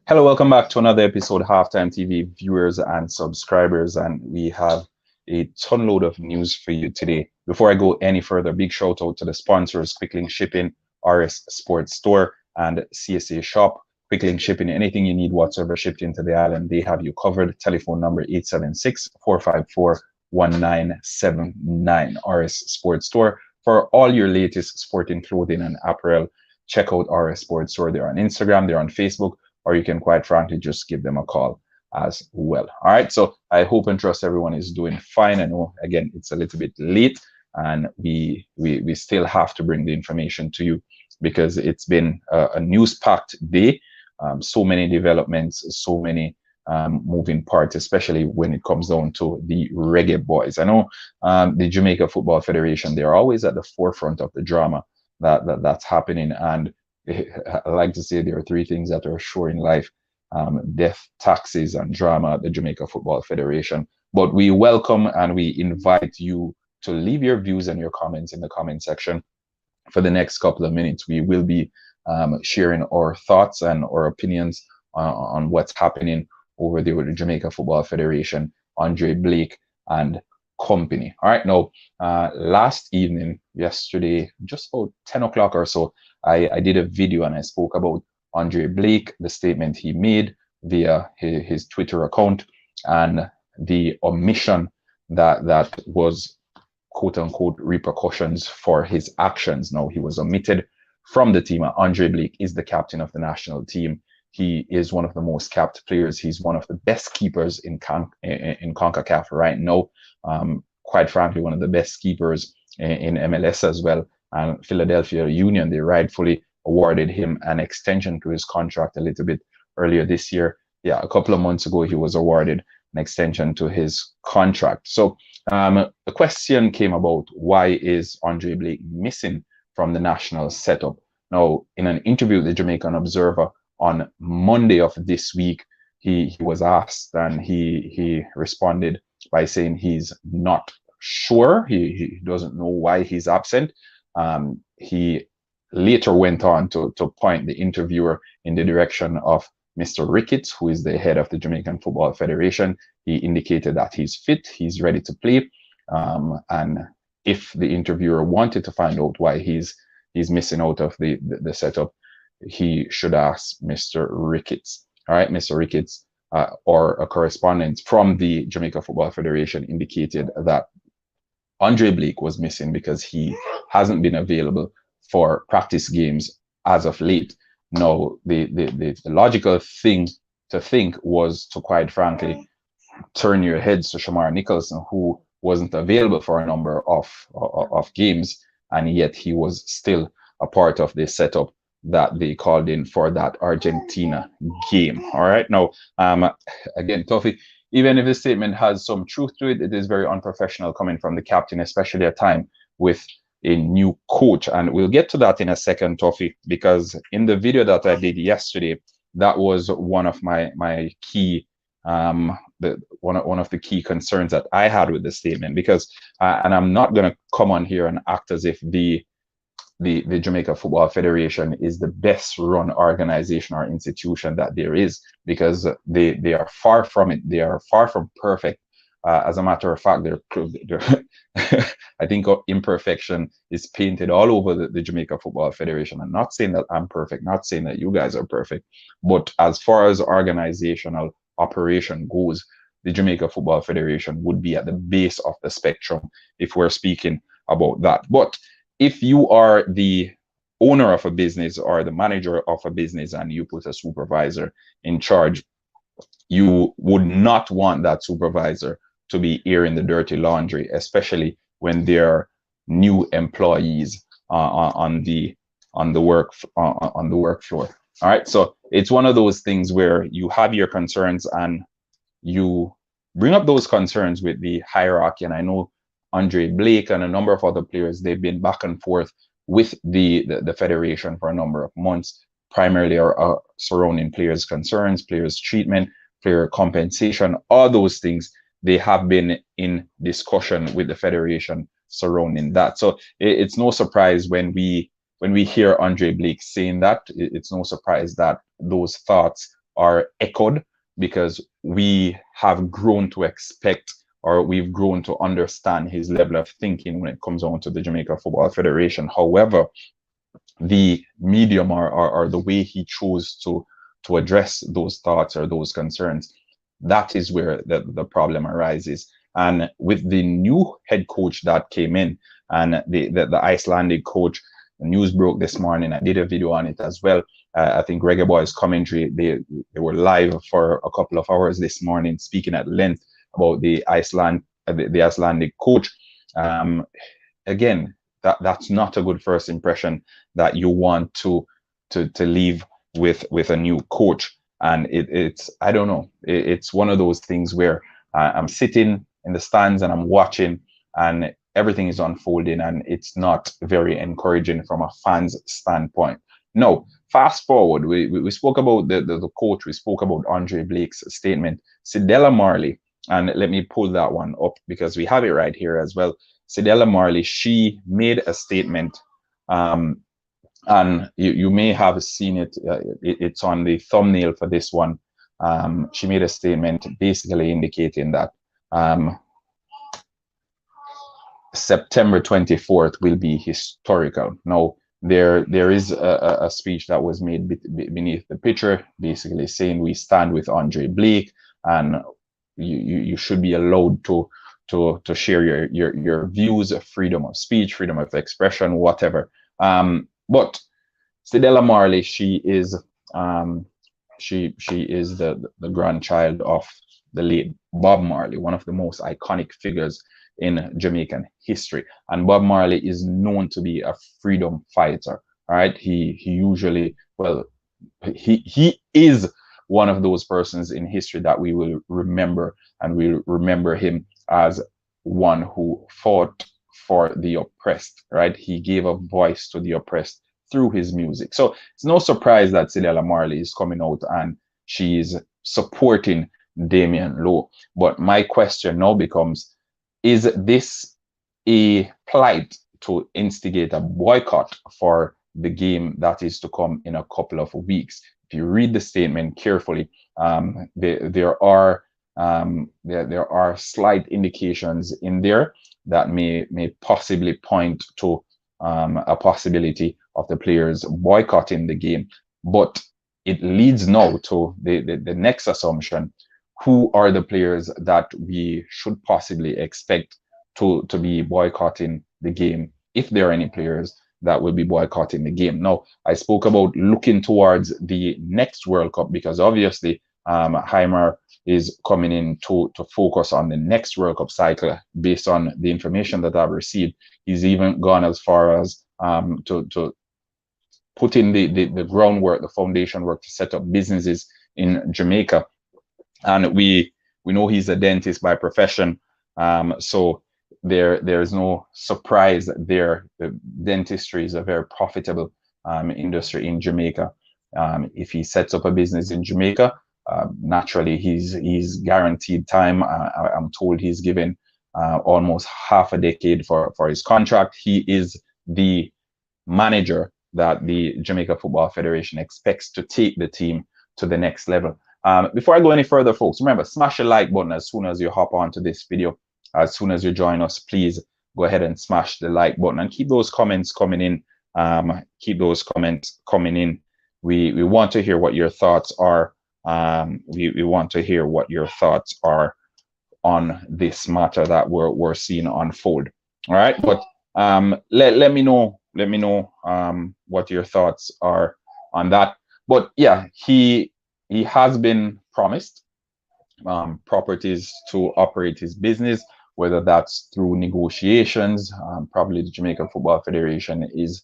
Hello, welcome back to another episode, Halftime TV viewers and subscribers. And we have a ton load of news for you today. Before I go any further, big shout out to the sponsors, Quicklink Shipping, RS Sports Store, and CSA Shop. Quicklink Shipping, anything you need whatsoever shipped into the island, they have you covered. Telephone number 876-454-1979. RS Sports Store. For all your latest sporting clothing and apparel, check out RS Sports Store. They're on Instagram, they're on Facebook, or you can quite frankly just give them a call as well. All right, so I hope and trust everyone is doing fine. I know, again, it's a little bit late, and we still have to bring the information to you because it's been a news-packed day. So many developments, so many moving parts, especially when it comes down to the reggae boys. I know the Jamaica Football Federation, they're always at the forefront of the drama that's happening. And I like to say there are three things that are sure in life: death, taxes, and drama at the Jamaica Football Federation. But we welcome and we invite you to leave your views and your comments in the comment section. For the next couple of minutes, we will be sharing our thoughts and our opinions on what's happening over there with the Jamaica Football Federation, Andre Blake and company. All right, now, last evening, yesterday, just about 10 o'clock or so, I did a video and I spoke about Andre Blake, the statement he made via his Twitter account, and the omission that was quote unquote repercussions for his actions. Now, he was omitted from the team. Andre Blake is the captain of the national team. He is one of the most capped players. He's one of the best keepers in CONCACAF right now. Quite frankly, one of the best keepers in MLS as well. And Philadelphia Union, they rightfully awarded him an extension to his contract a little bit earlier this year. Yeah, a couple of months ago, he was awarded an extension to his contract. So the question came about, why is Andre Blake missing from the national setup? Now, in an interview with the Jamaican Observer on Monday of this week, he was asked, and he responded by saying he's not sure. He doesn't know why he's absent. He later went on to point the interviewer in the direction of Mr. Ricketts, who is the head of the Jamaican Football Federation. He indicated that he's fit, he's ready to play. And if the interviewer wanted to find out why he's missing out of the setup, he should ask Mr. Ricketts. All right, Mr. Ricketts, or a correspondent from the Jamaica Football Federation, indicated that Andre Blake was missing because he hasn't been available for practice games as of late. Now, the logical thing to think was to, quite frankly, turn your heads to Shamar Nicholson, who wasn't available for a number of games, and yet he was still a part of the setup that they called in for that Argentina game. All right. Now, again, Toffee, even if the statement has some truth to it, it is very unprofessional coming from the captain, especially at a time with a new coach. And we'll get to that in a second, Toffee, because in the video that I did yesterday, that was one of my key one of the key concerns that I had with the statement, because and I'm not going to come on here and act as if the Jamaica Football Federation is the best run organization or institution that there is, because they are far from it. They are far from perfect. As a matter of fact, they're I think imperfection is painted all over the Jamaica Football Federation. I'm not saying that I'm perfect, not saying that you guys are perfect, but as far as organizational operation goes, the Jamaica Football Federation would be at the base of the spectrum if we're speaking about that. But if you are the owner of a business or the manager of a business and you put a supervisor in charge, you would not want that supervisor to be airing the dirty laundry, especially when there are new employees on the work floor. All right, so it's one of those things where you have your concerns and you bring up those concerns with the hierarchy. And I know Andre Blake and a number of other players, they've been back and forth with the federation for a number of months, primarily are surrounding players' concerns, players' treatment, player compensation, all those things. They have been in discussion with the federation surrounding that. So it's no surprise when we when we hear Andre Blake saying that, it's no surprise that those thoughts are echoed, because we have grown to expect, or we've grown to understand his level of thinking when it comes on to the Jamaica Football Federation. However, the medium, or the way he chose to address those thoughts or those concerns, that is where the problem arises. And with the new head coach that came in, and the Icelandic coach, the news broke this morning. I did a video on it as well. I think Reggae Boys commentary, they were live for a couple of hours this morning, speaking at length about the Icelandic coach. Again, that's not a good first impression that you want to leave with a new coach. And it's I don't know, it's one of those things where I'm sitting in the stands and I'm watching, and everything is unfolding, and it's not very encouraging from a fan's standpoint. No, fast forward, we spoke about the coach, we spoke about Andre Blake's statement. Cedella Marley, and let me pull that one up because we have it right here as well. Cedella Marley, she made a statement, and you may have seen it. It's on the thumbnail for this one. She made a statement basically indicating that September 24th will be historical. Now, there is a speech that was made beneath the picture, basically saying we stand with Andre Blake, and you should be allowed to share your views, freedom of speech, freedom of expression, whatever. But Cedella Marley, she is the grandchild of the late Bob Marley, one of the most iconic figures in Jamaican history. And Bob Marley is known to be a freedom fighter. All right, he usually, well, he is one of those persons in history that we will remember, and we'll remember him as one who fought for the oppressed. Right, he gave a voice to the oppressed through his music. So it's no surprise that Cedella Marley is coming out and she's supporting Damian Lowe. But my question now becomes, is this a plight to instigate a boycott for the game that is to come in a couple of weeks? If you read the statement carefully, there are slight indications in there that may possibly point to a possibility of the players boycotting the game. But it leads now to the next assumption: who are the players that we should possibly expect to be boycotting the game, if there are any players that will be boycotting the game? Now, I spoke about looking towards the next World Cup, because obviously Heimar is coming in to focus on the next World Cup cycle. Based on the information that I've received, he's even gone as far as to put in the groundwork, the foundation work to set up businesses in Jamaica. And we know he's a dentist by profession, so there's no surprise there. The dentistry is a very profitable industry in Jamaica. If he sets up a business in Jamaica, naturally he's guaranteed time. I'm told he's given almost half a decade for his contract. He is the manager that the Jamaica Football Federation expects to take the team to the next level. Before I go any further, folks, remember, smash the like button as soon as you hop onto this video. As soon as you join us, please go ahead and smash the like button, and keep those comments coming in. We want to hear what your thoughts are. We want to hear what your thoughts are on this matter that we're seeing unfold. All right, but let me know what your thoughts are on that. But yeah, he has been promised properties to operate his business, whether that's through negotiations. Probably the Jamaica Football Federation is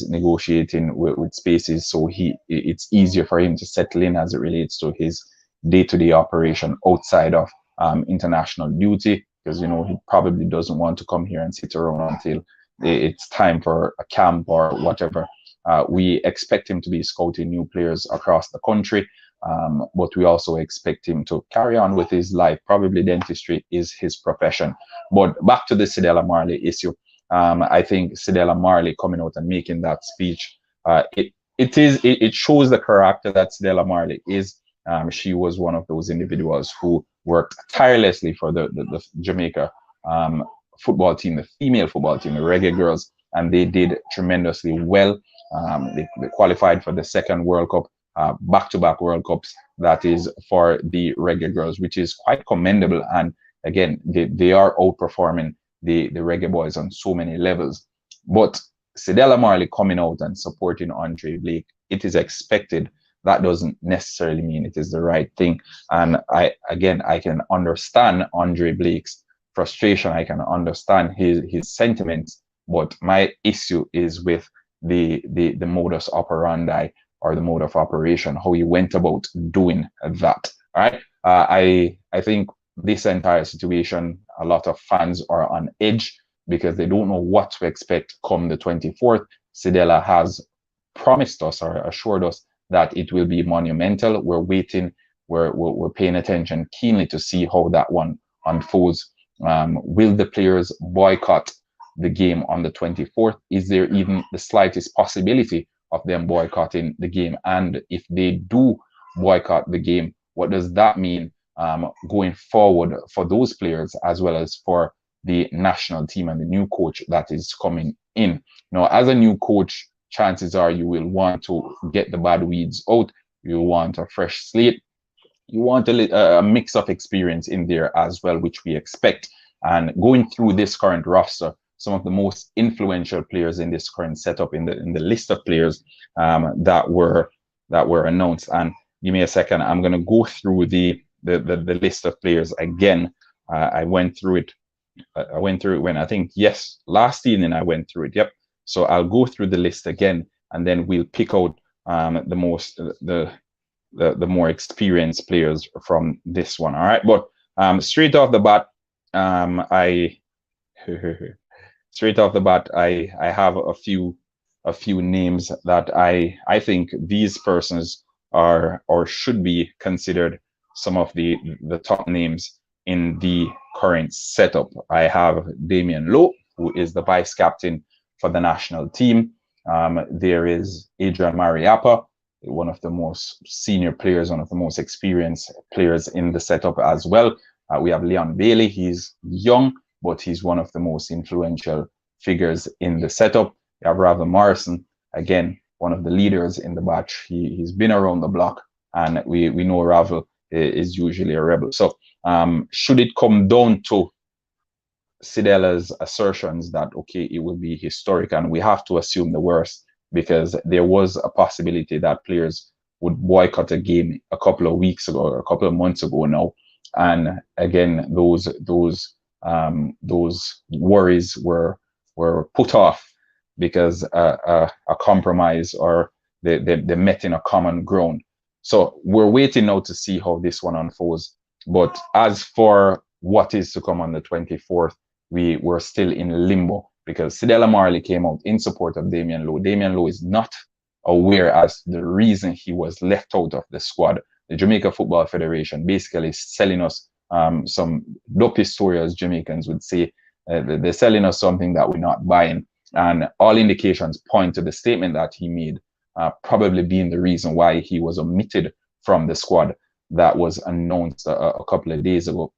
negotiating with spaces, so it's easier for him to settle in as it relates to his day-to-day operation outside of international duty, because he probably doesn't want to come here and sit around until it's time for a camp or whatever. We expect him to be scouting new players across the country, but we also expect him to carry on with his life. Probably dentistry is his profession. But back to the Cedella Marley issue. I think Cedella Marley coming out and making that speech, it shows the character that Cedella Marley is. She was one of those individuals who worked tirelessly for the Jamaica football team, the female football team, the Reggae Girls, and they did tremendously well. They qualified for the second World Cup, back-to-back World Cups, that is for the Reggae Girls, which is quite commendable. And again, they are outperforming the Reggae Boys on so many levels. But Cedella Marley coming out and supporting Andre Blake, it is expected. That doesn't necessarily mean it is the right thing. And I can understand Andre Blake's frustration. I can understand his sentiments, but my issue is with the modus operandi, or the mode of operation, how he went about doing that. All right. I think this entire situation, a lot of fans are on edge because they don't know what to expect come the 24th. Cedella has promised us or assured us that it will be monumental. We're waiting. We're paying attention keenly to see how that one unfolds. Will the players boycott the game on the 24th? Is there even the slightest possibility of them boycotting the game? And if they do boycott the game, what does that mean going forward for those players, as well as for the national team and the new coach that is coming in? Now, as a new coach, chances are you will want to get the bad weeds out. You want a fresh slate. You want a mix of experience in there as well, which we expect. And going through this current roster, some of the most influential players in this current setup, in the list of players that were announced. And give me a second, I'm going to go through the list of players again. I went through it. I went through it when, I think, yes, last evening I went through it. Yep. So I'll go through the list again, and then we'll pick out the more experienced players from this one. All right. But straight off the bat, straight off the bat, I have a few names that I think these persons are or should be considered some of the top names in the current setup. I have Damian Lowe, who is the vice captain for the national team. There is Adrian Mariappa, one of the most senior players, one of the most experienced players in the setup as well. We have Leon Bailey. He's young, but he's one of the most influential figures in the setup. We have Ravel Morrison, again, one of the leaders in the batch. He's been around the block, and we know Ravel is usually a rebel. So should it come down to Cedella's assertions that, okay, it will be historic, and we have to assume the worst, because there was a possibility that players would boycott a game a couple of weeks ago, or a couple of months ago now. And again, those worries were put off because a compromise, or they met in a common ground. So we're waiting now to see how this one unfolds. But as for what is to come on the 24th, we were still in limbo, because Cedella Marley came out in support of Damian Lowe. Damian Lowe is not aware as the reason he was left out of the squad. The Jamaica Football Federation basically selling us some dopey story, as Jamaicans would say. They're selling us something that we're not buying. And all indications point to the statement that he made probably being the reason why he was omitted from the squad that was announced a couple of days ago.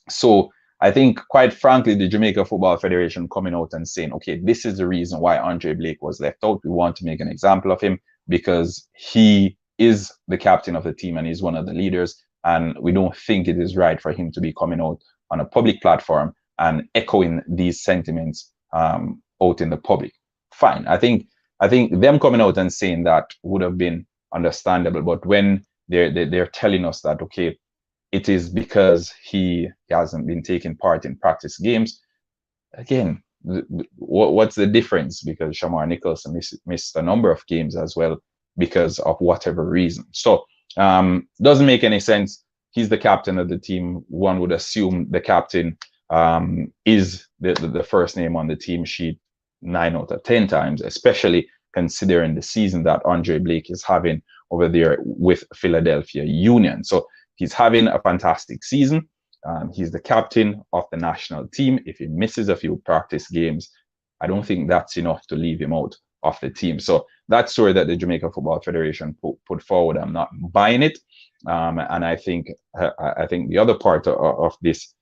So I think, quite frankly, the Jamaica Football Federation coming out and saying, okay, this is the reason why Andre Blake was left out. We want to make an example of him because he is the captain of the team and he's one of the leaders. And we don't think it is right for him to be coming out on a public platform and echoing these sentiments out in the public. Fine. I think them coming out and saying that would have been understandable. But when they're telling us that, okay, it is because he hasn't been taking part in practice games. Again, what's the difference? Because Shamar Nicholson missed a number of games as well because of whatever reason. So doesn't make any sense. He's the captain of the team. One would assume the captain is the first name on the team sheet 9 out of 10 times, especially considering the season that Andre Blake is having over there with Philadelphia Union. So he's having a fantastic season. He's the captain of the national team. If he misses a few practice games, I don't think that's enough to leave him out of the team. So that story that the Jamaica Football Federation put forward, I'm not buying it. And I think the other part of this,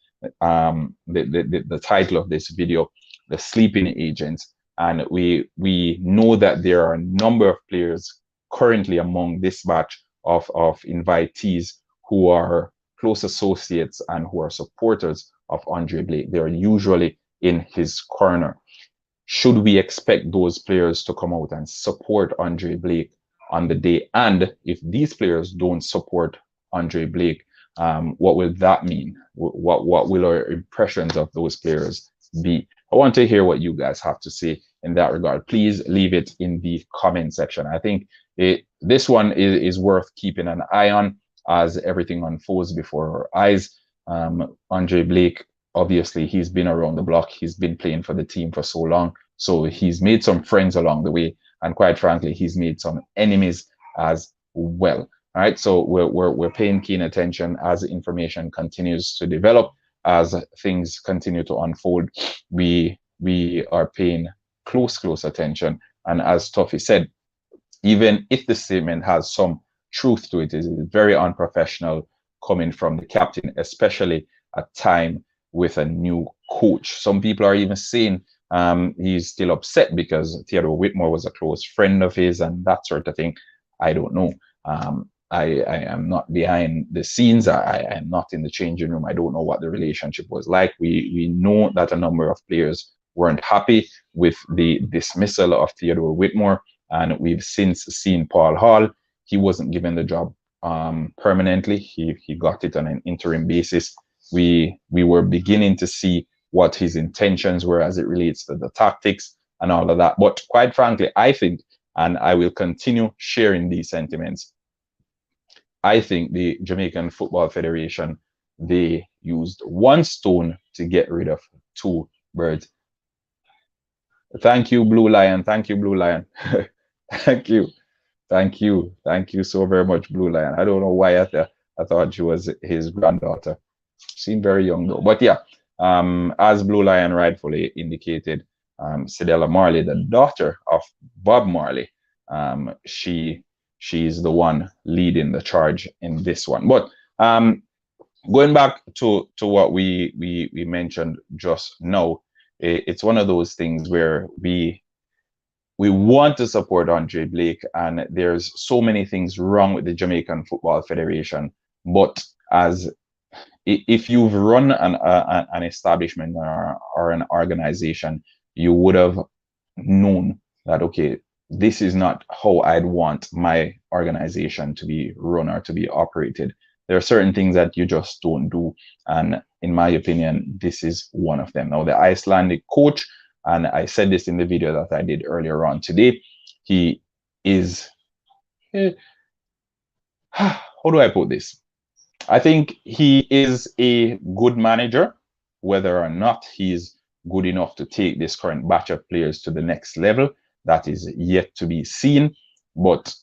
the title of this video, the sleeping agents, and we know that there are a number of players currently among this batch of invitees who are close associates and who are supporters of Andre Blake. They're usually in his corner. Should we expect those players to come out and support Andre Blake on the day? And if these players don't support Andre Blake, what will that mean? What will our impressions of those players be? I want to hear what you guys have to say in that regard. Please leave it in the comment section. I think this one is worth keeping an eye on as everything unfolds before our eyes. Andre Blake, obviously, he's been around the block. He's been playing for the team for so long. So he's made some friends along the way. And quite frankly, he's made some enemies as well. All right, so we're paying keen attention as information continues to develop, as things continue to unfold. We are paying close attention. And as Tuffy said, even if the statement has some truth to it, it is very unprofessional coming from the captain, especially at time with a new coach. Some people are even saying he's still upset because Theodore Whitmore was a close friend of his and that sort of thing. I don't know. I am not behind the scenes. I am not in the changing room. I don't know what the relationship was like. We know that a number of players weren't happy with the dismissal of Theodore Whitmore, and we've since seen Paul Hall. He wasn't given the job permanently. He got it on an interim basis. We were beginning to see what his intentions were as it relates to the tactics and all of that. But quite frankly, I think, and I will continue sharing these sentiments, I think the Jamaican Football Federation, they used one stone to get rid of two birds. Thank you, Blue Lion. Thank you, Blue Lion. Thank you. Thank you. Thank you so very much, Blue Lion. I don't know why I thought she was his granddaughter. Seemed very young though. But yeah, as Blue Lion rightfully indicated, Cedella Marley, the daughter of Bob Marley, she's the one leading the charge in this one. But going back to what we mentioned just now, it's one of those things where we want to support Andre Blake, and there's so many things wrong with the Jamaican Football Federation. But if you've run an establishment or an organization, you would have known that, okay, this is not how I'd want my organization to be run or to be operated. There are certain things that you just don't do. And in my opinion, this is one of them. Now, the Icelandic coach, and I said this in the video that I did earlier on today, he is, how do I put this? I think he is a good manager. Whether or not he's good enough to take this current batch of players to the next level, that is yet to be seen. But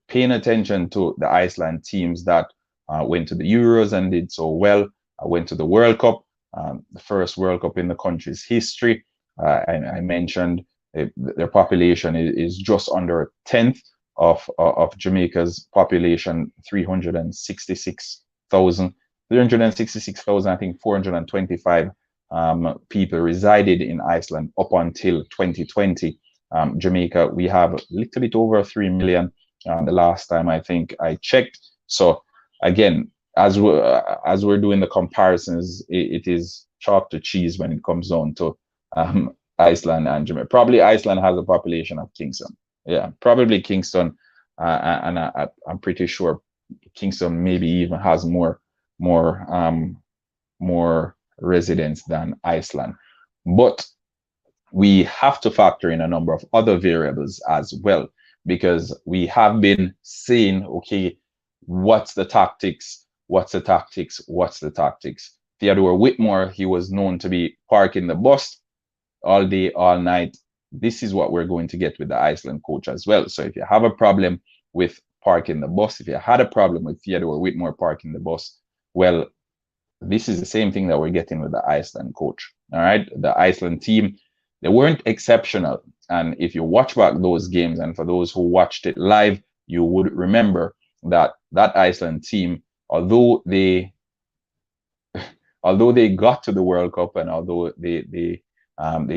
paying attention to the Iceland teams that went to the Euros and did so well, went to the World Cup, the first World Cup in the country's history. I mentioned their population is just under a tenth of Jamaica's population, 366,000. I think 425 people resided in Iceland up until 2020. Jamaica, we have a little bit over 3 million the last time I think I checked. So again, as we're doing the comparisons, it is chalk to cheese when it comes down to Iceland and Jamaica. Probably Iceland has a population of Kingston. Yeah, probably Kingston, and I'm pretty sure Kingston maybe even has more residents than Iceland. But we have to factor in a number of other variables as well, because we have been saying, okay, what's the tactics? What's the tactics? What's the tactics? Theodore Whitmore, he was known to be parking the bus all day, all night. This is what we're going to get with the Iceland coach as well. So if you have a problem with parking the bus, if you had a problem with Theodore Whitmore parking the bus, well, this is the same thing that we're getting with the Iceland coach. All right, the Iceland team, they weren't exceptional. And if you watch back those games, and for those who watched it live, you would remember that that Iceland team, although they got to the World Cup, and although they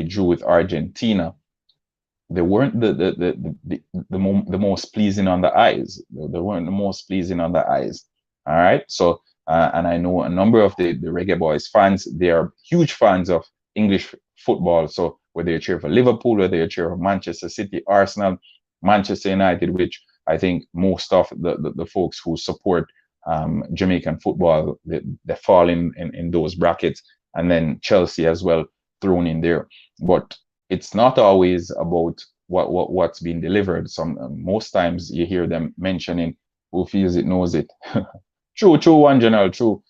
drew with Argentina, they weren't the most pleasing on the eyes. They weren't the most pleasing on the eyes. All right. So and I know a number of the Reggae Boys fans, they are huge fans of English football. So whether you cheer for Liverpool, whether you cheer for Manchester City, Arsenal, Manchester United, which I think most of the folks who support Jamaican football, they fall in those brackets, and then Chelsea as well thrown in there. But it's not always about what's being delivered. Most times you hear them mentioning who feels it knows it. True, one general, true.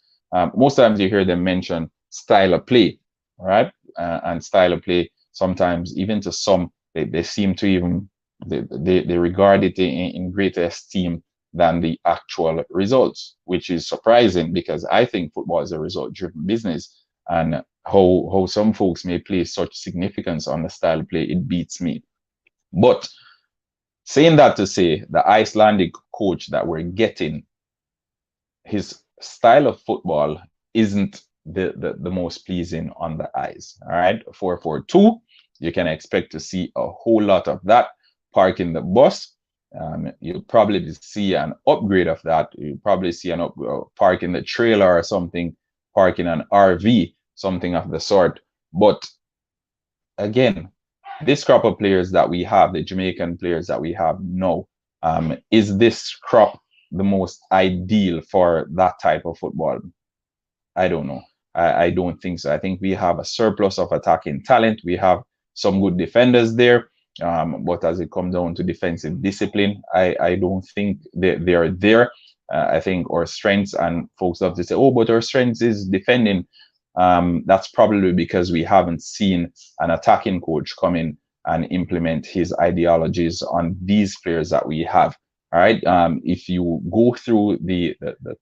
Most times you hear them mention style of play, right? And style of play, sometimes even to some, they seem to even they regard it in greater esteem than the actual results, which is surprising, because I think football is a result-driven business, and how some folks may place such significance on the style of play, it beats me. But saying that to say, the Icelandic coach that we're getting, his style of football isn't the most pleasing on the eyes. All right, 4-4-2, you can expect to see a whole lot of that. Parking the bus, you'll probably see an upgrade of that. You'll probably see an parking the trailer or something, parking an RV, something of the sort. But again, this crop of players that we have, the Jamaican players that we have now, is this crop the most ideal for that type of football? I don't know. I don't think so. I think we have a surplus of attacking talent. We have some good defenders there. But as it comes down to defensive discipline, I don't think they are there. I think our strengths, and folks love to say, oh, but our strengths is defending. That's probably because we haven't seen an attacking coach come in and implement his ideologies on these players that we have. All right. If you go through the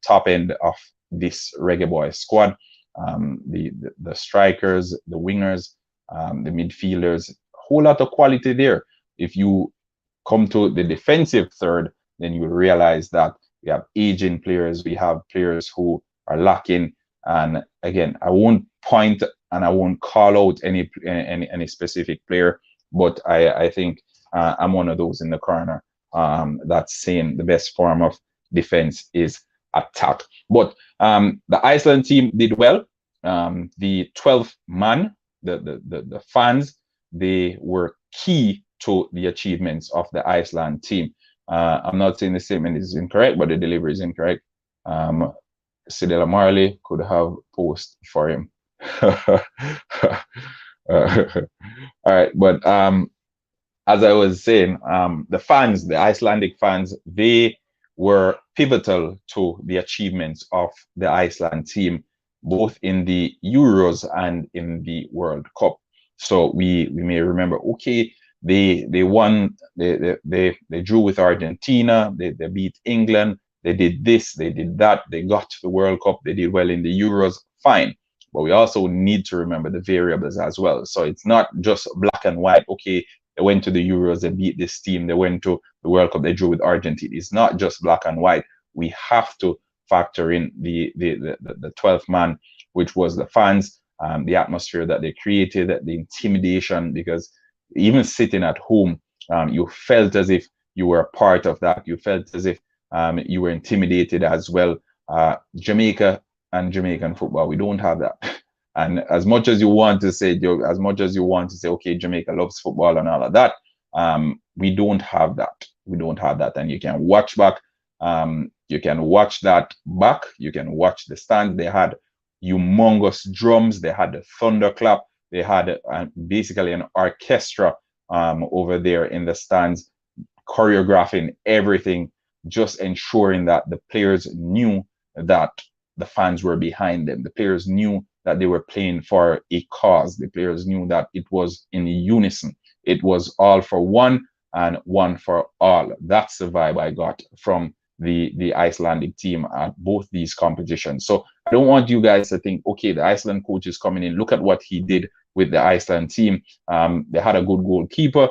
top end of this Reggae Boy squad, the strikers, the wingers, the midfielders, whole lot of quality there. If you come to the defensive third, then you realize that we have aging players, we have players who are lacking. And again, I won't point and I won't call out any specific player, but I think I'm one of those in the corner that's saying the best form of defense is attack. But the Iceland team did well. The 12th man, the fans, they were key to the achievements of the Iceland team. I'm not saying the statement is incorrect, but the delivery is incorrect. Cedella Marley could have posed for him. All right, but as I was saying, the fans, the Icelandic fans, they were pivotal to the achievements of the Iceland team, both in the Euros and in the World Cup. So we may remember, okay, they won, they drew with Argentina, they beat England, they did this, they did that, they got to the World Cup, they did well in the Euros, fine. But we also need to remember the variables as well. So it's not just black and white, okay, they went to the Euros, they beat this team, they went to the World Cup, they drew with Argentina. It's not just black and white. We have to factor in the 12th man, which was the fans, the atmosphere that they created, the intimidation, because even sitting at home, you felt as if you were a part of that. You felt as if you were intimidated as well. Jamaica and Jamaican football, we don't have that. And as much as you want to say, okay, Jamaica loves football and all of that, we don't have that. We don't have that. And you can watch back. You can watch that back. You can watch the stands. They had humongous drums. They had the thunderclap. They had basically an orchestra over there in the stands, choreographing everything, just ensuring that the players knew that the fans were behind them. The players knew that they were playing for a cause. The players knew that it was in unison. It was all for one and one for all. That's the vibe I got from the Icelandic team at both these competitions. So I don't want you guys to think, okay, the Iceland coach is coming in, look at what he did with the Iceland team. They had a good goalkeeper.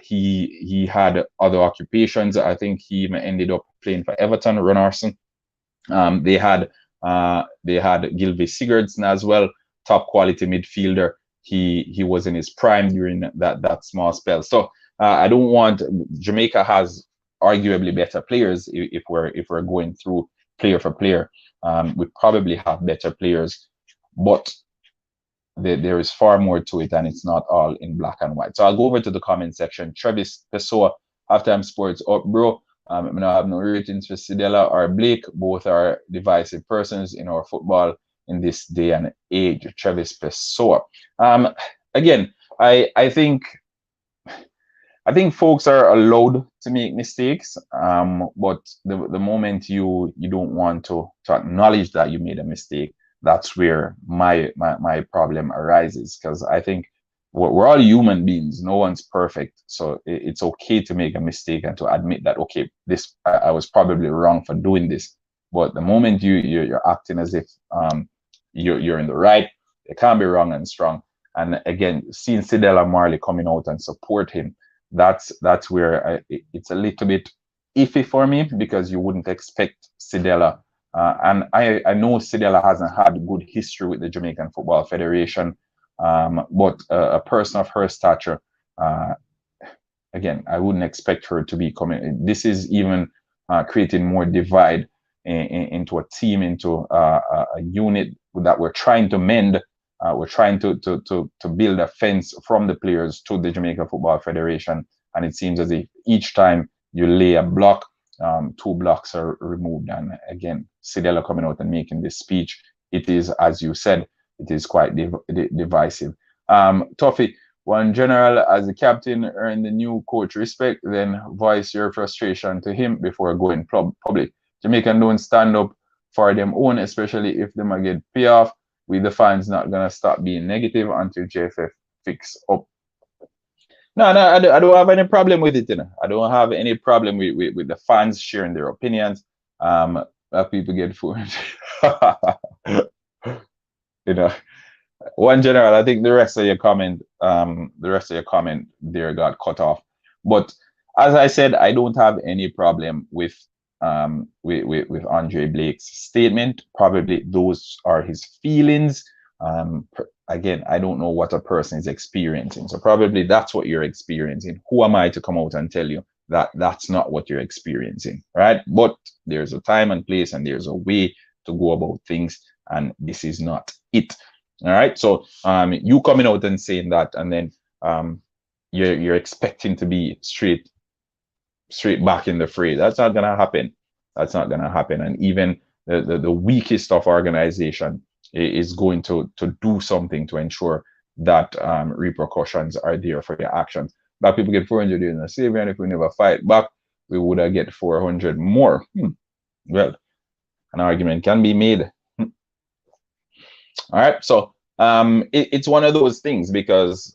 He had other occupations. I think he even ended up playing for Everton, Runarsson. They had Gylfi Sigurdsson as well, top quality midfielder. He was in his prime during that small spell. So I don't want Jamaica has arguably better players if we're going through player for player. We probably have better players, but there is far more to it, and it's not all in black and white. So I'll go over to the comment section. Travis Pessoa, Halftime Sports, up, bro. I have no ratings for Cedella or Blake. Both are divisive persons in our football in this day and age. Travis Pessoa. Again, I think folks are allowed to make mistakes, but the moment you don't want to acknowledge that you made a mistake, that's where my problem arises. Because I think we're all human beings. No one's perfect. So it's okay to make a mistake and to admit that, okay, this I was probably wrong for doing this. But the moment you're acting as if you're in the right, it can't be wrong and strong. And again, seeing Cedella Marley coming out and support him, that's where it's a little bit iffy for me, because you wouldn't expect Cedella. And I know Cedella hasn't had good history with the Jamaican Football Federation, but a person of her stature, again, I wouldn't expect her to be coming. This is even creating more divide into a team, into a unit that we're trying to mend. We're trying to build a fence from the players to the Jamaica Football Federation, and it seems as if each time you lay a block, 2 blocks are removed. And again, Cedella coming out and making this speech, it is, as you said, it is quite divisive. Toffee, one general as the captain earn the new coach respect, then voice your frustration to him before going public. Jamaican don't stand up for them own, especially if them get pay off. We the fans not gonna stop being negative until JFF fix up. No, I don't have any problem with it. You know, I don't have any problem with the fans sharing their opinions. That people get fooled. You know, one general. I think the rest of your comment there got cut off. But as I said, I don't have any problem with Andre Blake's statement. Probably those are his feelings. Again, I don't know what a person is experiencing, so probably that's what you're experiencing. Who am I to come out and tell you that that's not what you're experiencing, right? But there's a time and place, and there's a way to go about things, and this is not it. All right, so you coming out and saying that, and then you're expecting to be straight back in the fray. That's not gonna happen. That's not gonna happen. And even the weakest of organization is going to do something to ensure that repercussions are there for your actions. Black people get 400 during the slavery, and if we never fight back, we would have get 400 more. Well, an argument can be made. All right, so it's one of those things, because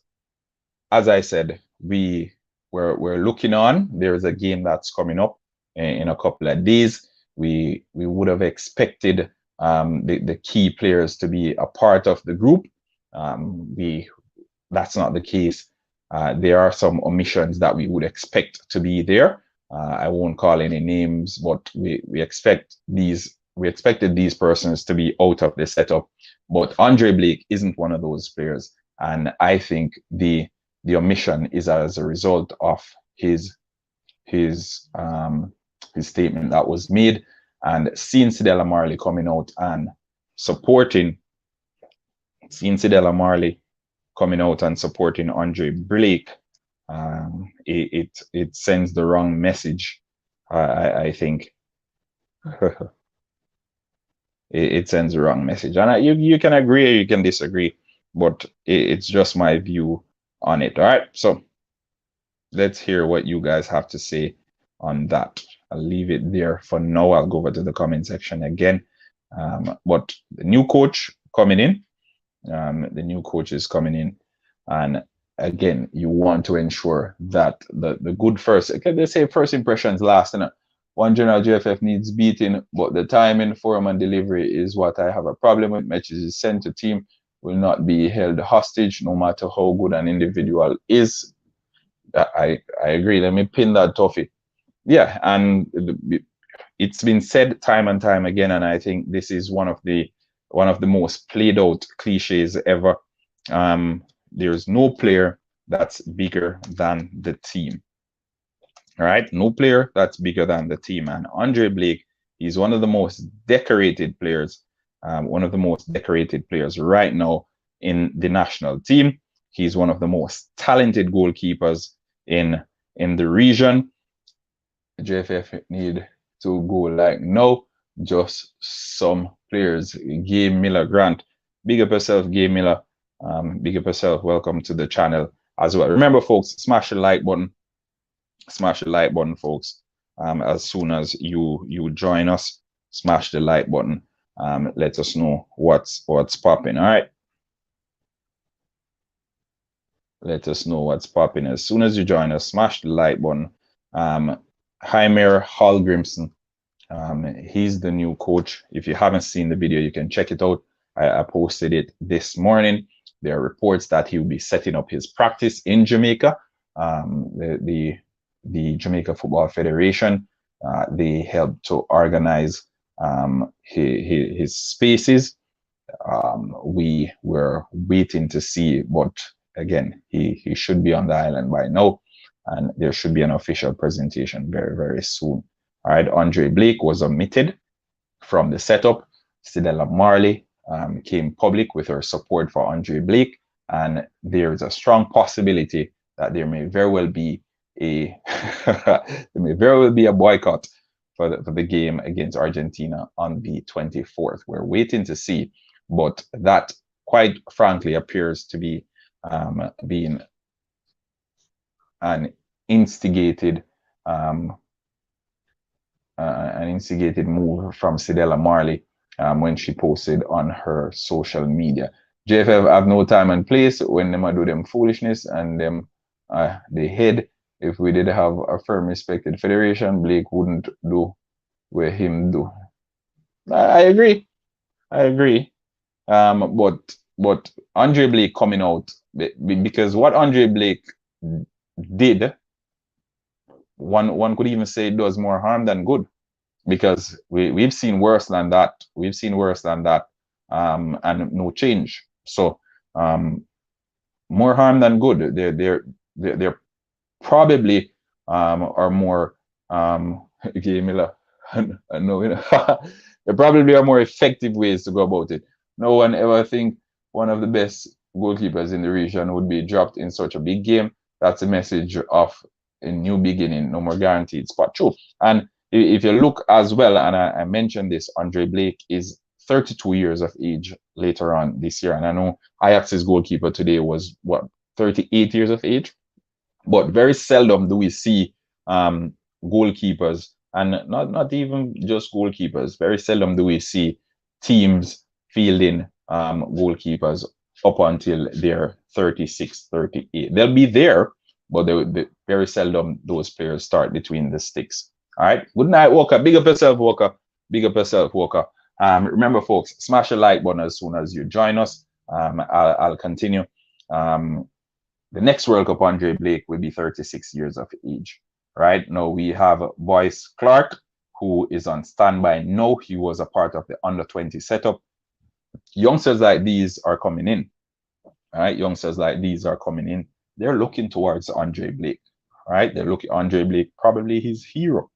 as I said, we're looking on. There's a game that's coming up in a couple of days. We would have expected the key players to be a part of the group. That's not the case. There are some omissions that we would expect to be there. I won't call any names, but we expected these persons to be out of the setup. But Andre Blake isn't one of those players, and I think the omission is as a result of his statement that was made. And seeing Cedella Marley coming out and supporting Andre Blake, it sends the wrong message. I think it sends the wrong message, and you can agree or you can disagree, but it's just my view on it. All right, so let's hear what you guys have to say on that. I'll leave it there for now. I'll go over to the comment section again. But the new coach coming in, the new coach is coming in, and again, you want to ensure that the good first, they say first impressions last, and one general JFF needs beating, but the timing, form, and delivery is what I have a problem with. Messages sent to team will not be held hostage, no matter how good an individual is. I agree. Let me pin that, Toffee. Yeah, and it's been said time and time again, and I think this is one of the most played out cliches ever. There's no player that's bigger than the team. All right, no player that's bigger than the team. And Andre Blake, he's one of the most decorated players, right now in the national team. He's one of the most talented goalkeepers in the region. JFF need to go like no, just some players. Gay Miller Grant, big up yourself, Gay Miller. Big up yourself. Welcome to the channel as well. Remember, folks, smash the like button. Smash the like button, folks. As soon as you join us, smash the like button. Let us know what's popping. All right. Let us know what's popping. As soon as you join us, smash the like button. Heimer Hallgrimson, he's the new coach. If you haven't seen the video, you can check it out. I posted it this morning. There are reports that he will be setting up his practice in Jamaica. The Jamaica Football Federation, they helped to organize his spaces. We were waiting to see, but again, he should be on the island by now, and there should be an official presentation very, very soon. All right, Andre Blake was omitted from the setup. Cedella Marley came public with her support for Andre Blake, and there is a strong possibility that there may very well be a boycott for the game against Argentina on the 24th. We're waiting to see, but that quite frankly appears to be being an instigated move from Cedella Marley when she posted on her social media. JFF have no time and place when them do them foolishness and them they head. If we did have a firm respected federation, Blake wouldn't do where him do. I agree. But Andre Blake coming out, because what Andre Blake did, one could even say it does more harm than good, because we've seen worse than that. And no change. So more harm than good. They're probably are more Miller. No, there probably are more effective ways to go about it. No one ever think one of the best goalkeepers in the region would be dropped in such a big game. That's a message of a new beginning, no more guaranteed spot. True. And if you look as well, and I mentioned this, Andre Blake is 32 years of age later on this year. And I know Ajax's goalkeeper today was, 38 years of age? But very seldom do we see goalkeepers, and not even just goalkeepers, very seldom do we see teams fielding goalkeepers up until they're 36, 38. They'll be there, but very seldom those players start between the sticks. All right. Good night, Walker. Big up yourself, Walker. Remember, folks, smash the like button as soon as you join us. I'll continue. The next World Cup, Andre Blake will be 36 years of age. Right now, we have Boyce Clark, who is on standby now. He was a part of the under-20 setup. Youngsters like these are coming in. All right, They're looking towards Andre Blake. All right, they're looking Andre Blake, probably his hero.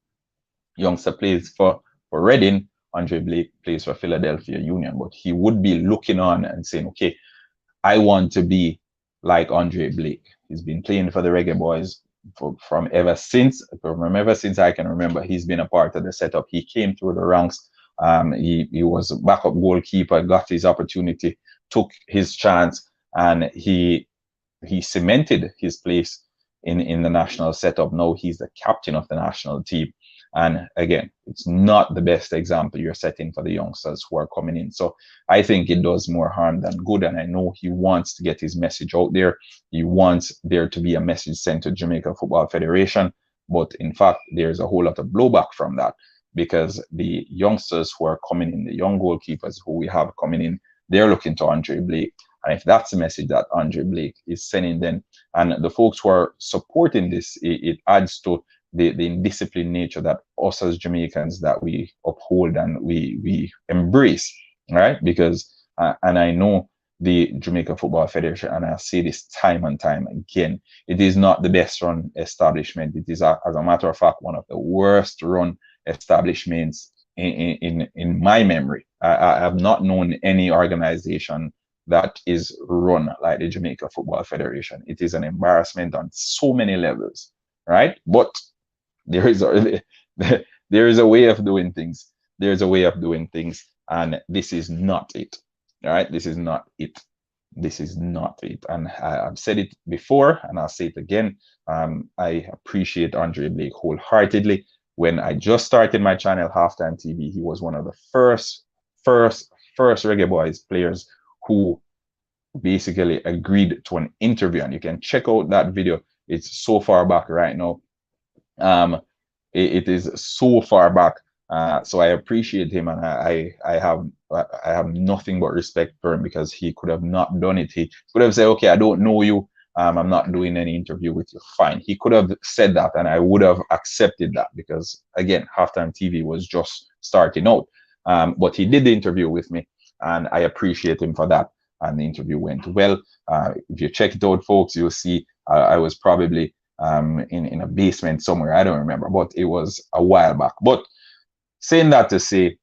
Youngster plays for Reading. Andre Blake plays for Philadelphia Union, but he would be looking on and saying, okay, I want to be like Andre Blake. He's been playing for the Reggae Boys from ever since I can remember. He's been a part of the setup. He came through the ranks. He was a backup goalkeeper, got his opportunity, took his chance, and he cemented his place in the national setup. Now he's the captain of the national team. And again, it's not the best example you're setting for the youngsters who are coming in. So I think it does more harm than good. And I know he wants to get his message out there. He wants there to be a message sent to Jamaica Football Federation. But in fact, there's a whole lot of blowback from that, because the youngsters who are coming in, the young goalkeepers who we have coming in, they're looking to Andre Blake And if that's the message that Andre Blake is sending, then, and the folks who are supporting this, it adds to the indisciplined nature that us as Jamaicans, that we uphold and we embrace, right? Because and I know the Jamaica Football Federation, and I say this time and time again, it is not the best run establishment. It is, as a matter of fact, one of the worst run establishments in my memory. I have not known any organization that is run like the Jamaica Football Federation. It is an embarrassment on so many levels, right? But there is a there is a way of doing things. There is a way of doing things, and this is not it. All right, this is not it. This is not it. And I've said it before, and I'll say it again. I appreciate Andre Blake wholeheartedly. When I just started my channel, Halftime TV, he was one of the first Reggae Boys players who basically agreed to an interview, and you can check out that video. It's so far back right now. It is so far back. So I appreciate him, and I have nothing but respect for him, because he could have not done it. He could have said, okay, I don't know you, I'm not doing any interview with you. Fine. He could have said that, and I would have accepted that, because again, Halftime TV was just starting out. But he did the interview with me, and I appreciate him for that. And the interview went well. If you check it out, folks, you'll see I was probably in a basement somewhere. I don't remember, but it was a while back. But saying that to say,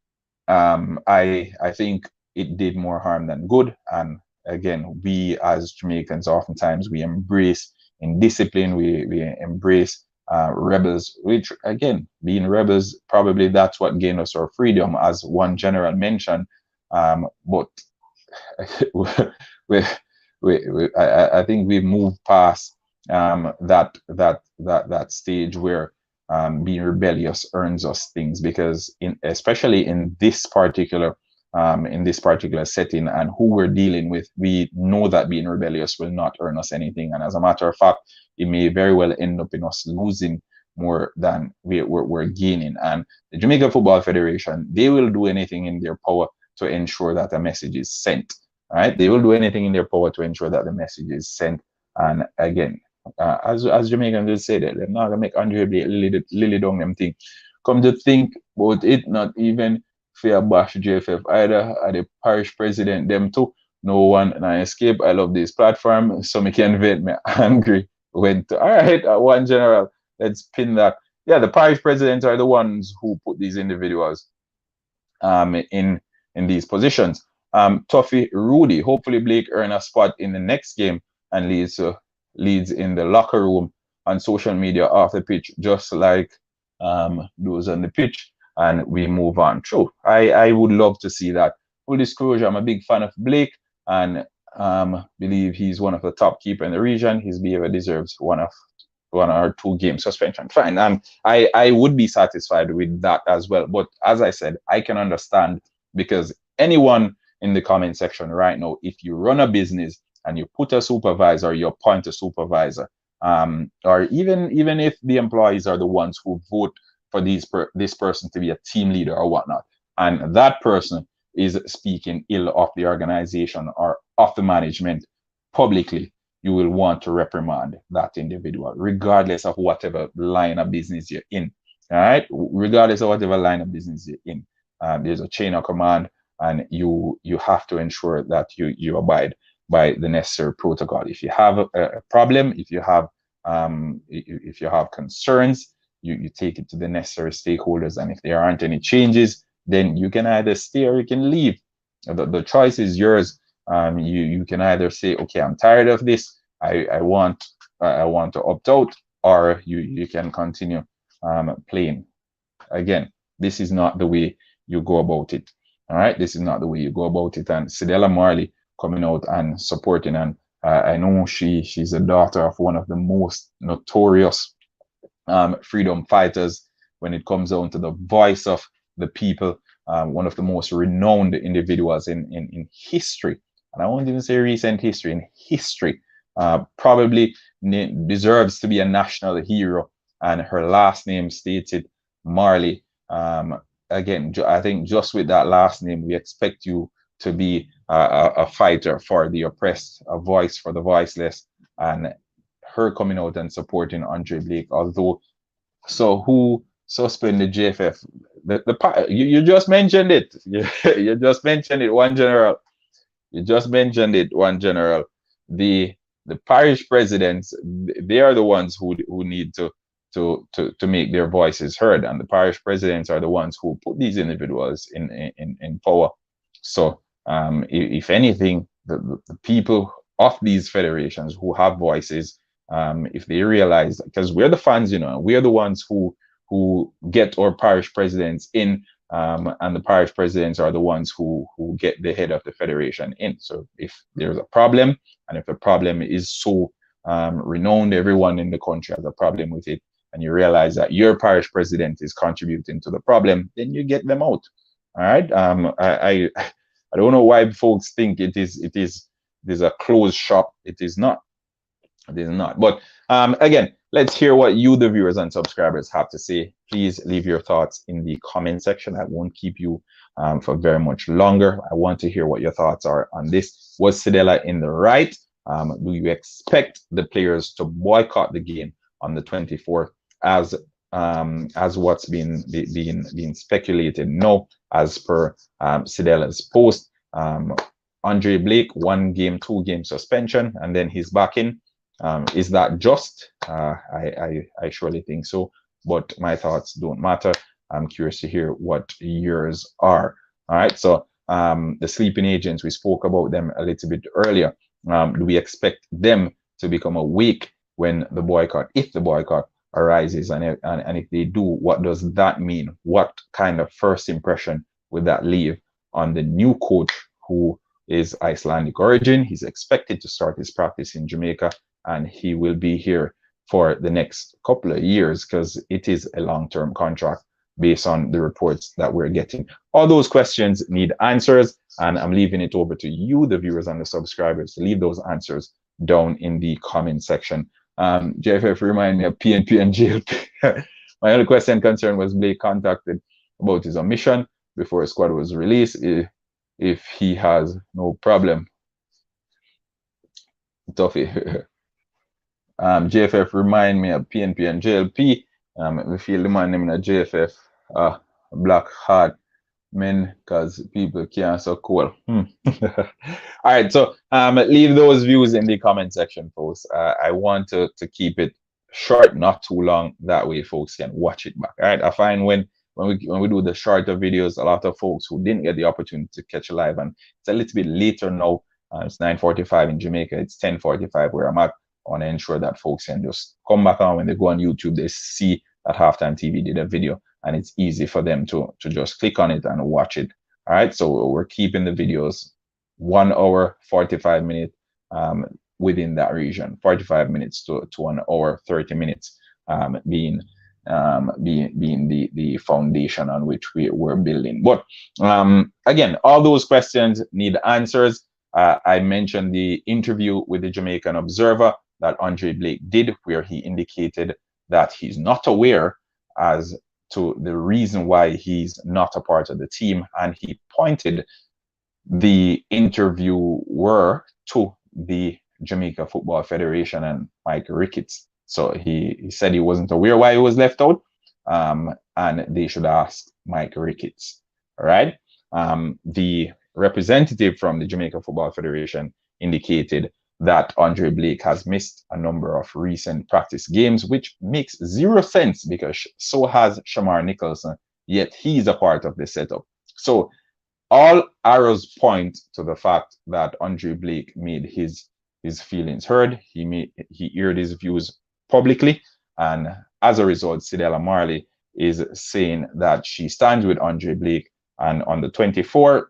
I think it did more harm than good. And again, we as Jamaicans, oftentimes we embrace indiscipline, we embrace rebels, which again, being rebels, probably that's what gained us our freedom, as one general mentioned. But I think we've moved past that stage where being rebellious earns us things, because especially in this particular setting and who we're dealing with, we know that being rebellious will not earn us anything. And as a matter of fact, it may very well end up in us losing more than we're gaining. And the Jamaica Football Federation, they will do anything in their power to ensure that a message is sent. Right? They will do anything in their power to ensure that the message is sent. And again, as Jamaicans will say, that they're not gonna make Andre Blake lily down them thing. Come to think about it, not even fair bash JFF either, or the parish president, them too. No one and I escape. I love this platform, so me can vent me angry. Went to, all right, one general, let's pin that. Yeah, the parish presidents are the ones who put these individuals in these positions. Tuffy Rudy, hopefully Blake earn a spot in the next game and leads in the locker room on social media off the pitch, just like those on the pitch, and we move on. True, I would love to see that. Full disclosure, I'm a big fan of Blake, and believe he's one of the top keeper in the region. His behavior deserves one or two game suspension. Fine, and I would be satisfied with that as well. But as I said, I can understand, because anyone in the comment section right now, if you run a business and you put a supervisor, you appoint a supervisor, or even if the employees are the ones who vote for this person to be a team leader or whatnot, and that person is speaking ill of the organization or of the management publicly, you will want to reprimand that individual, regardless of whatever line of business you're in. All right, regardless of whatever line of business you're in, there's a chain of command, and you have to ensure that you abide by the necessary protocol. If you have a problem, if you have concerns, you take it to the necessary stakeholders, and if there aren't any changes, then you can either stay or you can leave. The choice is yours. You can either say, okay, I'm tired of this, I want to opt out, or you can continue playing. Again, this is not the way you go about it. All right, this is not the way you go about it. And Cedella Marley coming out and supporting, and I know she's a daughter of one of the most notorious freedom fighters when it comes down to the voice of the people, one of the most renowned individuals in history, and I won't even say recent history, in history, probably deserves to be a national hero, and her last name stated Marley. Again, I think just with that last name, we expect you to be a fighter for the oppressed, a voice for the voiceless, and her coming out and supporting Andre Blake. Although, so who suspended JFF? You just mentioned it. You just mentioned it, one general. You just mentioned it, one general. The the parish presidents, they are the ones who need to make their voices heard, and the parish presidents are the ones who put these individuals in power. So, if anything, the people of these federations who have voices, if they realize, because we're the fans, we're the ones who get our parish presidents in, and the parish presidents are the ones who get the head of the federation in. So if there's a problem, and if the problem is so renowned, everyone in the country has a problem with it, and you realize that your parish president is contributing to the problem, then you get them out. All right. I don't know why folks think it is a closed shop. It is not. It is not. But again, let's hear what you, the viewers and subscribers, have to say. Please leave your thoughts in the comment section. I won't keep you for very much longer. I want to hear what your thoughts are on this. Was Cedella in the right? Do you expect the players to boycott the game on the 24th, as what's been speculated? No, as per Cedella's post. Andre Blake, 1 game, 2 game suspension, and then he's back in. Is that just? I surely think so, but my thoughts don't matter. I'm curious to hear what yours are. All right, so the sleeping agents, we spoke about them a little bit earlier. Do we expect them to become awake when the boycott, if the boycott arises, and if they do, what does that mean? What kind of first impression would that leave on the new coach, who is Icelandic origin? He's expected to start his practice in Jamaica, and he will be here for the next couple of years, because it is a long-term contract based on the reports that we're getting. All those questions need answers, and I'm leaving it over to you, the viewers and the subscribers, to leave those answers down in the comment section. JFF remind me of PNP and JLP. My only question and concern was Blake contacted about his omission before his squad was released. If he has no problem. Toughy. JFF remind me of PNP and JLP. We feel the man name in a JFF, black heart men, because people can't so cool. All right, so leave those views in the comment section, folks. I want to keep it short, not too long. That way folks can watch it back. All right, I find when we do the shorter videos, a lot of folks who didn't get the opportunity to catch live, and it's a little bit later now. It's 9:45 in Jamaica. It's 10:45 where I'm at. I want to ensure that folks can just come back on when they go on YouTube. They see that Halftime TV did a video, and it's easy for them to just click on it and watch it. All right, so we're keeping the videos 1 hour 45 minutes within that region, 45 minutes to 1 hour 30 minutes being the foundation on which we're building. But again, all those questions need answers. I mentioned the interview with the Jamaican Observer that Andre Blake did, where he indicated that he's not aware as to the reason why he's not a part of the team, and he pointed the interviewer to the Jamaica Football Federation and Mike Ricketts. So he said he wasn't aware why he was left out, and they should ask Mike Ricketts. All right. The representative from the Jamaica Football Federation indicated that Andre Blake has missed a number of recent practice games, which makes zero sense because so has Shamar Nicholson, yet he's a part of the setup. So all arrows point to the fact that Andre Blake made his feelings heard. He aired his views publicly, and as a result, Cedella Marley is saying that she stands with Andre Blake, and on the 24th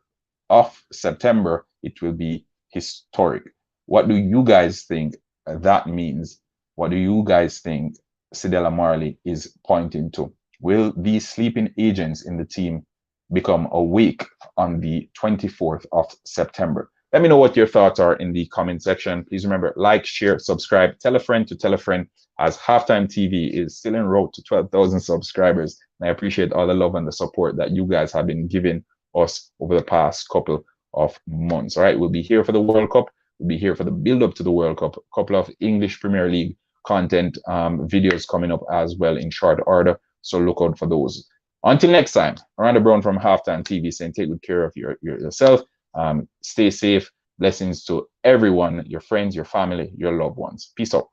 of September, it will be historic. What do you guys think that means? What do you guys think Cedella Marley is pointing to? Will these sleeping agents in the team become awake on the 24th of September? Let me know what your thoughts are in the comment section. Please remember, like, share, subscribe, tell a friend to tell a friend, as Halftime TV is still en route to 12,000 subscribers. And I appreciate all the love and the support that you guys have been giving us over the past couple of months. All right, we'll be here for the World Cup. We'll be here for the build up to the World Cup. A couple of English Premier League content videos coming up as well in short order. So look out for those. Until next time, Miranda Brown from Halftime TV saying take good care of yourself. Stay safe. Blessings to everyone, your friends, your family, your loved ones. Peace out.